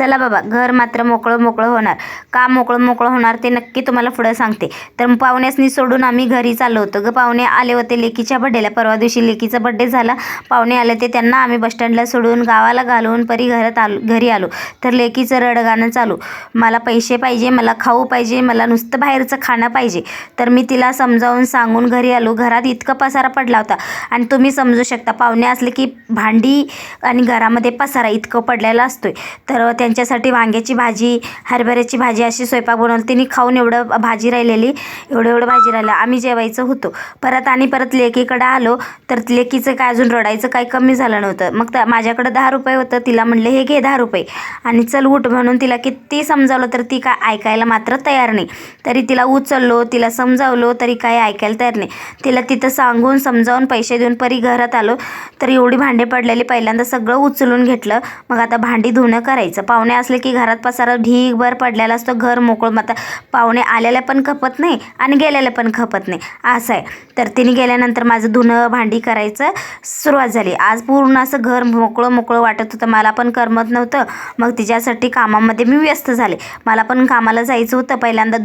चला बाबा, घर मात्र मोकळं मोकळं होणार. का मोकळं मोकळं होणार ते नक्की तुम्हाला पुढं सांगते. तर पाहुण्यासनी सोडून आम्ही घरी चाललो होतो ग. पाहुणे आले होते लेकीच्या बड्डेला. परवा दिवशी लेकीचा बड्डे झाला. पाहुणे आले ते, त्यांना आम्ही बसस्टँडला सोडून गावाला घालवून परी घरी आलो. तर लेकीचं रडगाणं चालू, मला पैसे पाहिजे, मला खाऊ पाहिजे, मला नुसतं बाहेरचं खाणं पाहिजे. तर मी तिला समजावून सांगून घरी आलो. घरात इतका पसारा पडला होता आणि तुम्ही समजू शकता पाहुणे असले की भांडी आणि घरामध्ये पसारा इतकं पडलेला असतोय. तर त्यांच्यासाठी वांग्याची भाजी, हरभऱ्याची भाजी अशी स्वयंपाक बनवलं. तिने खाऊन एवढं भाजी राहिलेली, एवढं भाजी राहिलं. आम्ही जेवायचं होतो. परत लेकीकडे आलो. तर लेकीचं काय अजून रडायचं काही कमी झालं नव्हतं. मग माझ्याकडे 10 रुपये होतं. तिला म्हणले हे घे 10 रुपये आणि चल उठ म्हणून तिला किती समजावलं तर ती काय ऐकायला मात्र तयार नाही. तरी तिला उचललो, तिला समजावलो तरी काय ऐकायला तयार नाही. तिला तिथं सांगून समजावून पैसे देऊन परी घरात आलो. तर एवढी भांडे पडलेली पहिल्यांदा सगळं उचलून घेतलं. मग आता भांडी धुणं करायचं. पाहुणे असले की घरात पसारा ढीगभर पडलेला असतो. घर मोकळं, आता पाहुणे आलेल्या पण खपत नाही आणि गेलेल्या पण खपत नाही असं आहे. तर तिने गेल्यानंतर माझं धुणं भांडी करायचं सुरुवात झाली. आज पूर्ण असं घर मोकळं वाटत होतं. मला पण करमत नव्हतं. मग तिच्यासाठी कामामध्ये मी व्यस्त झाले. मला पण कामाला जायचं होतं. पहिल्यांदा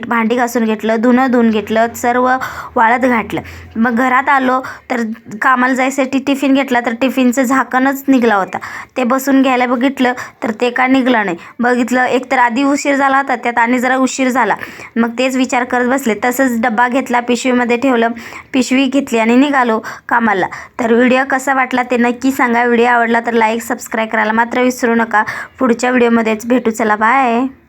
भांडी घासून घेतलं, धुणं धुवून घेतलं, सर्व वाळत घातलं. मग घरात आलो तर कामाला जायसाठी टिफिन घेतला. तर टिफिनचं झाकणच निघला होता. ते बसून घ्यायला बघितलं तर ते काय निघलं नाही. बघितलं एक तर आधी उशीर झाला होता, त्यात आणि जरा उशीर झाला. मग तेच विचार करत बसले. तसंच डब्बा घेतला, पिशवीमध्ये ठेवलं, पिशवी घेतली आणि निघालो कामाला. तर व्हिडिओ कसा वाटला ते नक्की सांगा. व्हिडिओ आवडला तर लाईक सबस्क्राईब करायला मात्र विसरू नका. पुढच्या व्हिडिओमध्येच भेटू. चला बाय.